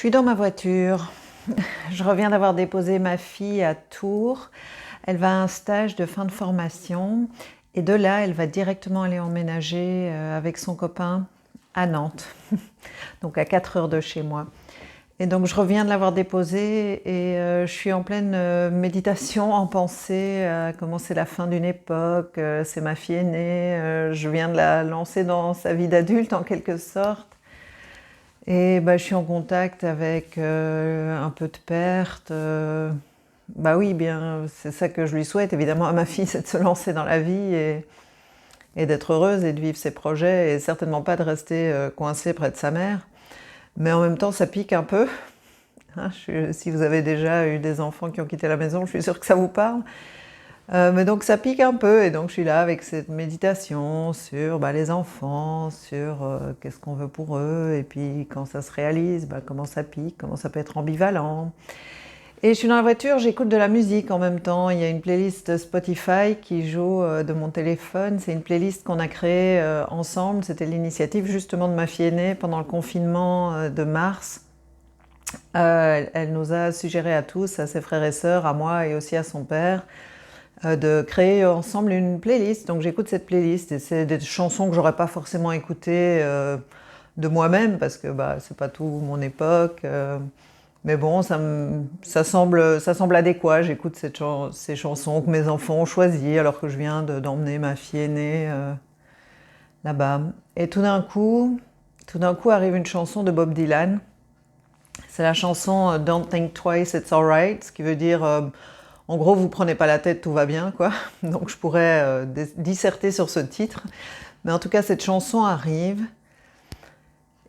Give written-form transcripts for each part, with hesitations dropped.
suis dans ma voiture. Je reviens d'avoir déposé ma fille à Tours. Elle va à un stage de fin de formation et de là, elle va directement aller emménager avec son copain à Nantes, donc à 4 heures de chez moi. Et donc je reviens de l'avoir déposée et je suis en pleine méditation, en pensée, comment c'est la fin d'une époque, c'est ma fille aînée, je viens de la lancer dans sa vie d'adulte en quelque sorte. Et je suis en contact avec un peu de perte. Oui, bien, c'est ça que je lui souhaite évidemment à ma fille, c'est de se lancer dans la vie et d'être heureuse et de vivre ses projets et certainement pas de rester coincée près de sa mère. Mais en même temps, ça pique un peu. Si vous avez déjà eu des enfants qui ont quitté la maison, je suis sûre que ça vous parle. Mais donc ça pique un peu et donc je suis là avec cette méditation sur les enfants, sur qu'est-ce qu'on veut pour eux et puis quand ça se réalise, comment ça pique, comment ça peut être ambivalent. Et je suis dans la voiture, j'écoute de la musique en même temps. Il y a une playlist Spotify qui joue de mon téléphone. C'est une playlist qu'on a créée ensemble. C'était l'initiative justement de ma fille aînée pendant le confinement de mars. Elle nous a suggéré à tous, à ses frères et sœurs, à moi et aussi à son père, de créer ensemble une playlist. Donc j'écoute cette playlist et c'est des chansons que j'aurais pas forcément écoutées de moi-même parce que c'est pas tout mon époque. Mais bon, ça semble adéquat. J'écoute ces chansons que mes enfants ont choisies alors que je viens d'emmener ma fille aînée là-bas. Et tout d'un coup arrive une chanson de Bob Dylan. C'est la chanson Don't Think Twice, It's Alright, ce qui veut dire en gros, vous prenez pas la tête, tout va bien, quoi. Donc je pourrais disserter sur ce titre. Mais en tout cas, cette chanson arrive.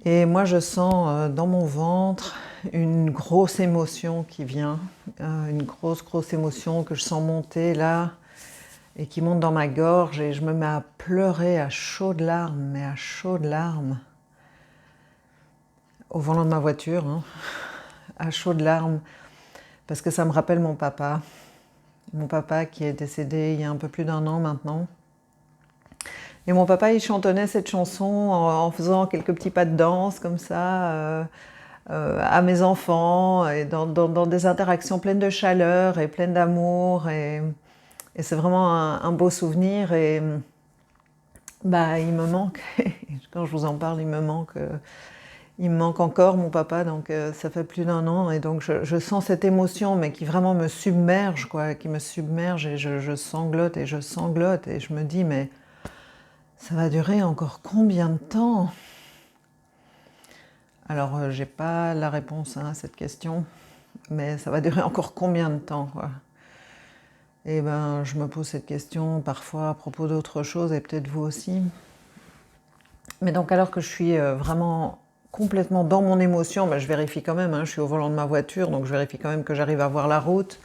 Et moi, je sens dans mon ventre une grosse émotion qui vient. Une grosse émotion que je sens monter là. Et qui monte dans ma gorge. Et je me mets à pleurer à chaudes larmes, mais à chaudes larmes. Au volant de ma voiture, à chaudes larmes. Parce que ça me rappelle mon papa. Mon papa qui est décédé il y a un peu plus d'1 an maintenant. Et mon papa, il chantonnait cette chanson en faisant quelques petits pas de danse comme ça à mes enfants et dans des interactions pleines de chaleur et pleines d'amour. Et c'est vraiment un beau souvenir. Et il me manque, quand je vous en parle, il me manque encore mon papa, donc ça fait plus d'1 an et donc je sens cette émotion mais qui vraiment me submerge, quoi, qui me submerge et je sanglote et je sanglote et je me dis mais ça va durer encore combien de temps? Alors j'ai pas la réponse à cette question, mais ça va durer encore combien de temps, quoi? Et je me pose cette question parfois à propos d'autres choses et peut-être vous aussi. Mais donc alors que je suis vraiment complètement dans mon émotion, je vérifie quand même, je suis au volant de ma voiture, donc je vérifie quand même que j'arrive à voir la route.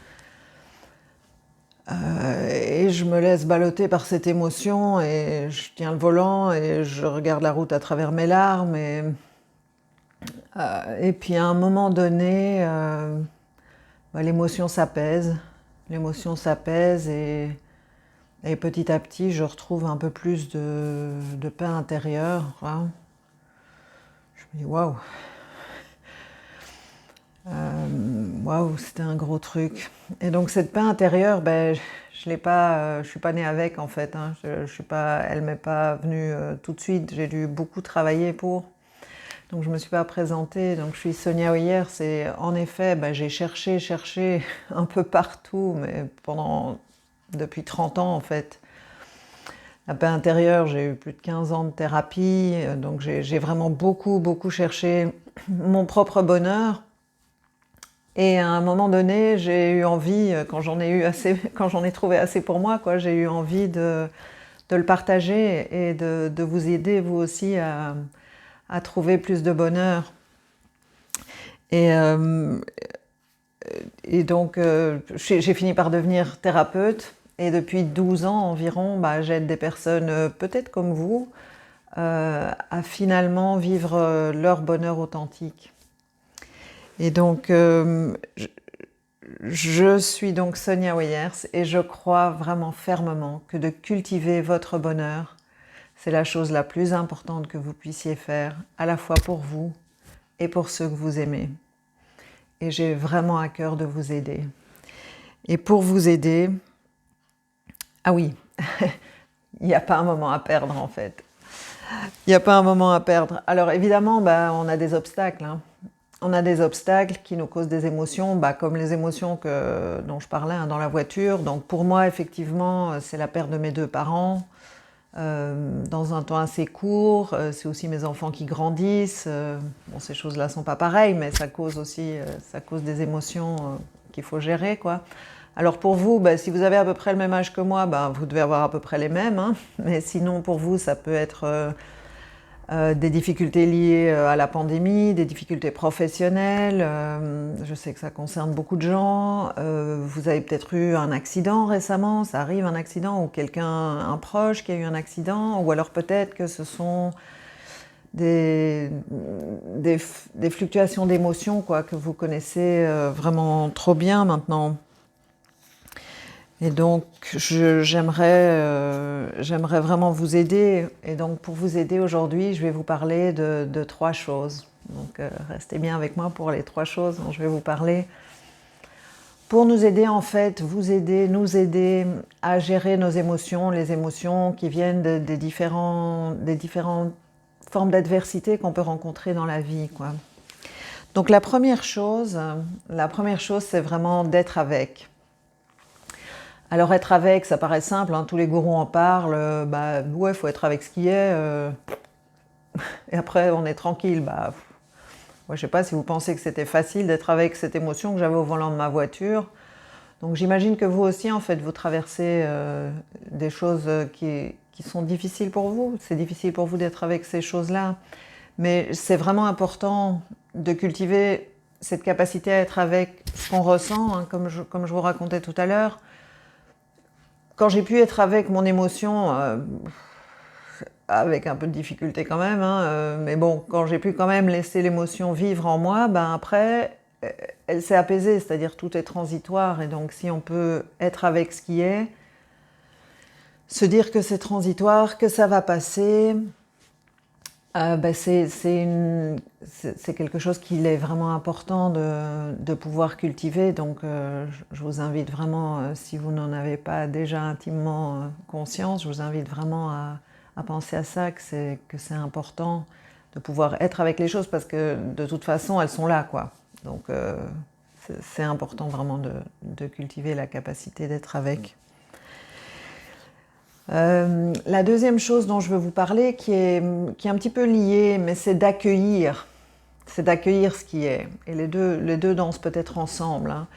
Et je me laisse balloter par cette émotion et je tiens le volant et je regarde la route à travers mes larmes. Et puis à un moment donné, l'émotion s'apaise. L'émotion s'apaise et petit à petit, je retrouve un peu plus de paix intérieure. Je me dis waouh! Waouh, c'était un gros truc. Et donc cette paix intérieure, je l'ai pas, je suis pas née avec en fait. Je suis pas, elle m'est pas venue tout de suite. J'ai dû beaucoup travailler pour. Donc je me suis pas présentée. Donc je suis Sonia Hoyer. C'est en effet, j'ai cherché un peu partout, mais depuis 30 ans en fait. La paix intérieure, j'ai eu plus de 15 ans de thérapie, donc j'ai vraiment beaucoup cherché mon propre bonheur. Et à un moment donné, j'ai eu envie, quand j'en ai trouvé assez pour moi, j'ai eu envie de le partager et de vous aider, vous aussi, à trouver plus de bonheur. Et donc, j'ai fini par devenir thérapeute. Et depuis 12 ans environ, j'aide des personnes, peut-être comme vous, à finalement vivre leur bonheur authentique. Et donc, je suis donc Sonia Weyers et je crois vraiment fermement que de cultiver votre bonheur, c'est la chose la plus importante que vous puissiez faire, à la fois pour vous et pour ceux que vous aimez. et j'ai vraiment à cœur de vous aider. Et pour vous aider, ah oui, il n'y a pas un moment à perdre en fait. Il n'y a pas un moment à perdre. Alors évidemment, on a des obstacles. Hein. On a des obstacles qui nous causent des émotions, comme les émotions dont je parlais dans la voiture. Donc pour moi, effectivement, c'est la perte de mes 2 parents dans un temps assez court. C'est aussi mes enfants qui grandissent. Bon, ces choses-là ne sont pas pareilles, mais ça cause aussi ça cause des émotions qu'il faut gérer, quoi. Alors pour vous, si vous avez à peu près le même âge que moi, vous devez avoir à peu près les mêmes. Hein. Mais sinon, pour vous, ça peut être des difficultés liées à la pandémie, des difficultés professionnelles. Je sais que ça concerne beaucoup de gens. Vous avez peut-être eu un accident récemment, ça arrive un accident, ou un proche qui a eu un accident, ou alors peut-être que ce sont des fluctuations d'émotions que vous connaissez vraiment trop bien maintenant. Et donc, j'aimerais vraiment vous aider. Et donc, pour vous aider aujourd'hui, je vais vous parler de 3 choses. Donc, restez bien avec moi pour les 3 choses dont je vais vous parler. Pour nous aider, en fait, nous aider à gérer nos émotions, les émotions qui viennent des différentes formes d'adversité qu'on peut rencontrer dans la vie, quoi. Donc, la première chose, c'est vraiment d'être avec. Alors être avec, ça paraît simple, hein, tous les gourous en parlent, ouais, faut être avec ce qui est, et après on est tranquille. Ouais, je sais pas si vous pensez que c'était facile d'être avec cette émotion que j'avais au volant de ma voiture. Donc j'imagine que vous aussi, en fait, vous traversez des choses qui sont difficiles pour vous. C'est difficile pour vous d'être avec ces choses-là. Mais c'est vraiment important de cultiver cette capacité à être avec ce qu'on ressent, hein, comme je vous racontais tout à l'heure. Quand j'ai pu être avec mon émotion, avec un peu de difficulté quand même, hein, mais bon, quand j'ai pu quand même laisser l'émotion vivre en moi, après, elle s'est apaisée, c'est-à-dire tout est transitoire, et donc si on peut être avec ce qui est, se dire que c'est transitoire, que ça va passer, c'est quelque chose qu'il est vraiment important de pouvoir cultiver. Donc je vous invite vraiment, si vous n'en avez pas déjà intimement conscience, je vous invite vraiment à penser à ça, que c'est important de pouvoir être avec les choses, parce que de toute façon elles sont là, quoi. Donc c'est important vraiment de cultiver la capacité d'être avec. La deuxième chose dont je veux vous parler, qui est un petit peu liée, mais c'est d'accueillir. C'est d'accueillir ce qui est. Et les deux dansent peut-être ensemble. Hein.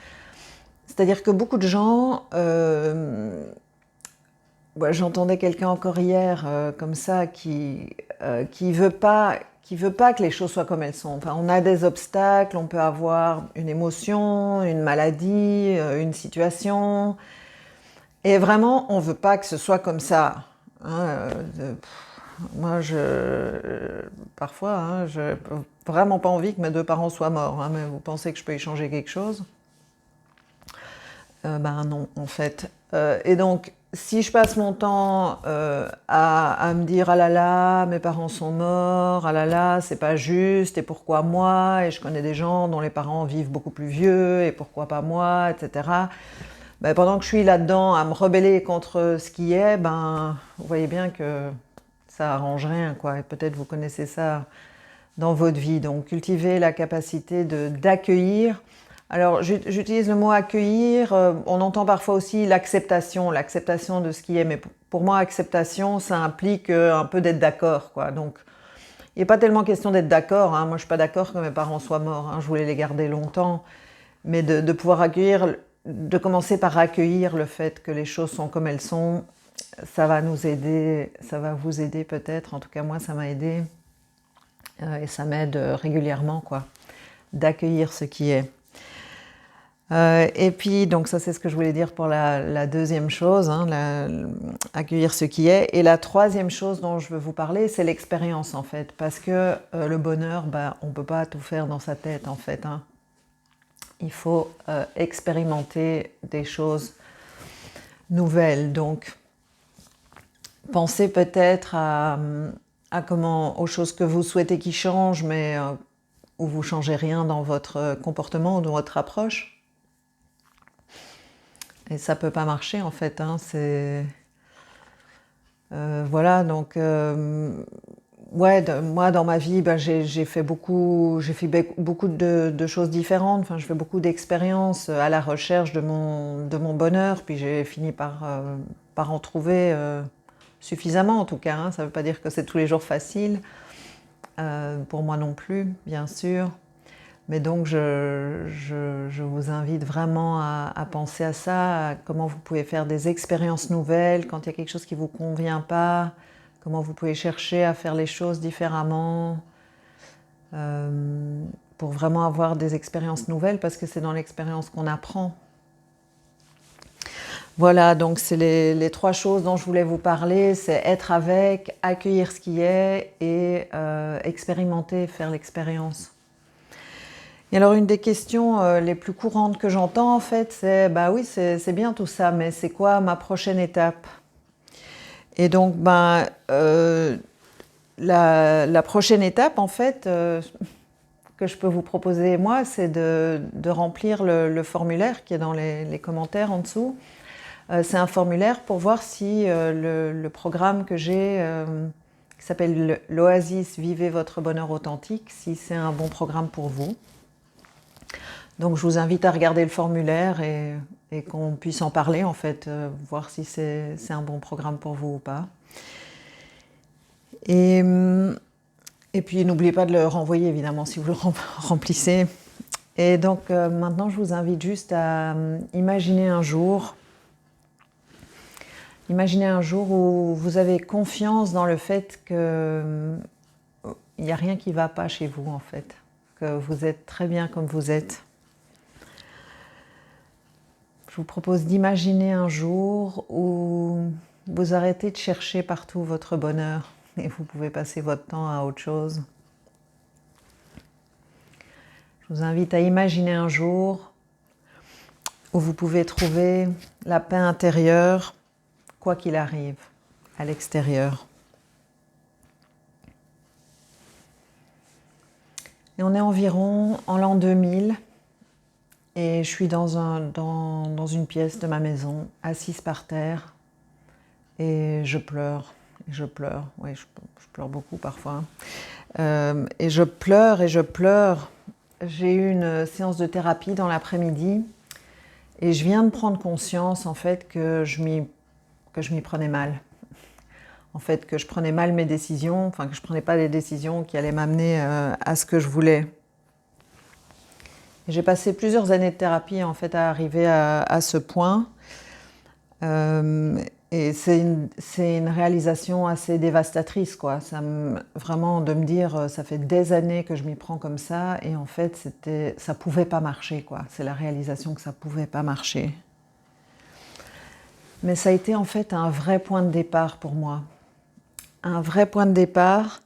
C'est-à-dire que beaucoup de gens... j'entendais quelqu'un encore hier comme ça qui veut pas que les choses soient comme elles sont. Enfin, on a des obstacles, on peut avoir une émotion, une maladie, une situation... Et vraiment, on ne veut pas que ce soit comme ça. Hein, moi, parfois, hein, je n'ai vraiment pas envie que mes 2 parents soient morts. Hein, mais vous pensez que je peux y changer quelque chose ? Non, en fait. Et donc, si je passe mon temps à me dire « Ah là là, mes parents sont morts, ah là là, c'est pas juste, et pourquoi moi ?» Et je connais des gens dont les parents vivent beaucoup plus vieux, et pourquoi pas moi, etc. Pendant que je suis là-dedans à me rebeller contre ce qui est, vous voyez bien que ça arrange rien, quoi. Et peut-être vous connaissez ça dans votre vie. Donc cultiver la capacité d'accueillir. Alors j'utilise le mot accueillir, on entend parfois aussi l'acceptation de ce qui est, mais pour moi acceptation, ça implique un peu d'être d'accord, quoi. Donc il n'est pas tellement question d'être d'accord, hein. Moi je ne suis pas d'accord que mes parents soient morts, hein. Je voulais les garder longtemps, mais de pouvoir accueillir... De commencer par accueillir le fait que les choses sont comme elles sont, ça va nous aider, ça va vous aider peut-être, en tout cas moi ça m'a aidé, et ça m'aide régulièrement, quoi, d'accueillir ce qui est. Et puis, donc ça c'est ce que je voulais dire pour la deuxième chose, hein, accueillir ce qui est. Et la troisième chose dont je veux vous parler, c'est l'expérience, en fait, parce que le bonheur, on ne peut pas tout faire dans sa tête, en fait, hein. Il faut expérimenter des choses nouvelles. Donc, pensez peut-être aux choses que vous souhaitez qui changent, mais où vous changez rien dans votre comportement ou dans votre approche. Et ça peut pas marcher en fait, hein, voilà, donc ouais, moi dans ma vie, ben, j'ai fait beaucoup de choses différentes. Enfin, je fais beaucoup d'expériences à la recherche de mon bonheur, puis j'ai fini par en trouver suffisamment en tout cas, hein. Ça ne veut pas dire que c'est tous les jours facile, pour moi non plus, bien sûr. Mais donc je vous invite vraiment à penser à ça, à comment vous pouvez faire des expériences nouvelles quand il y a quelque chose qui ne vous convient pas, comment vous pouvez chercher à faire les choses différemment, pour vraiment avoir des expériences nouvelles, parce que c'est dans l'expérience qu'on apprend. Voilà, donc c'est les 3 choses dont je voulais vous parler, c'est être avec, accueillir ce qui est et expérimenter, faire l'expérience. Et alors une des questions les plus courantes que j'entends en fait, c'est bah oui, c'est bien tout ça, mais c'est quoi ma prochaine étape? Et donc la prochaine étape en fait que je peux vous proposer moi, c'est de remplir le formulaire qui est dans les commentaires en dessous. C'est un formulaire pour voir si le programme que j'ai, qui s'appelle l'Oasis Vivez votre bonheur authentique, si c'est un bon programme pour vous. Donc je vous invite à regarder le formulaire et qu'on puisse en parler en fait, voir si c'est un bon programme pour vous ou pas. Et puis n'oubliez pas de le renvoyer évidemment si vous le remplissez. Et donc maintenant je vous invite juste à imaginer un jour où vous avez confiance dans le fait qu'il n'y a rien qui ne va pas chez vous en fait, que vous êtes très bien comme vous êtes. Je vous propose d'imaginer un jour où vous arrêtez de chercher partout votre bonheur et vous pouvez passer votre temps à autre chose. Je vous invite à imaginer un jour où vous pouvez trouver la paix intérieure, quoi qu'il arrive, à l'extérieur. Et on est environ en l'an 2000 et je suis dans une pièce de ma maison, assise par terre, et je pleure. Oui, je pleure beaucoup parfois. Et je pleure. J'ai eu une séance de thérapie dans l'après-midi et je viens de prendre conscience en fait que je m'y prenais mal. En fait, que je prenais mal mes décisions, enfin que je prenais pas les décisions qui allaient m'amener à ce que je voulais. J'ai passé plusieurs années de thérapie en fait à arriver à ce point. Et c'est une réalisation assez dévastatrice, quoi. Vraiment de me dire, ça fait des années que je m'y prends comme ça, et en fait, ça pouvait pas marcher, quoi. C'est la réalisation que ça pouvait pas marcher. Mais ça a été en fait un vrai point de départ pour moi. Un vrai point de départ,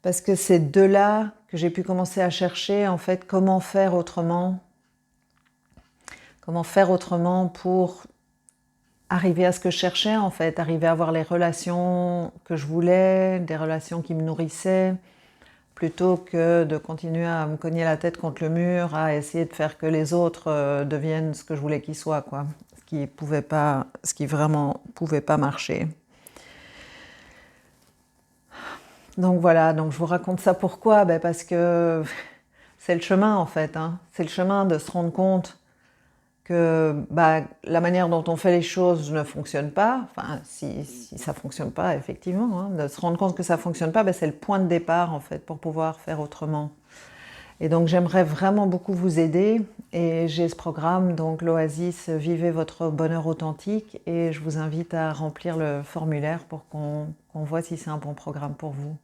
parce que c'est de là que j'ai pu commencer à chercher, en fait, comment faire autrement pour arriver à ce que je cherchais en fait, arriver à avoir les relations que je voulais, des relations qui me nourrissaient, plutôt que de continuer à me cogner la tête contre le mur, à essayer de faire que les autres deviennent ce que je voulais qu'ils soient, quoi. Ce qui vraiment pouvait pas marcher. Donc voilà, donc je vous raconte ça pourquoi? Parce que c'est le chemin en fait, hein. C'est le chemin de se rendre compte que la manière dont on fait les choses ne fonctionne pas, enfin si ça ne fonctionne pas effectivement, hein, de se rendre compte que ça ne fonctionne pas, c'est le point de départ en fait pour pouvoir faire autrement. Et donc j'aimerais vraiment beaucoup vous aider et j'ai ce programme, donc l'Oasis Vivez votre bonheur authentique, et je vous invite à remplir le formulaire pour qu'on voit si c'est un bon programme pour vous.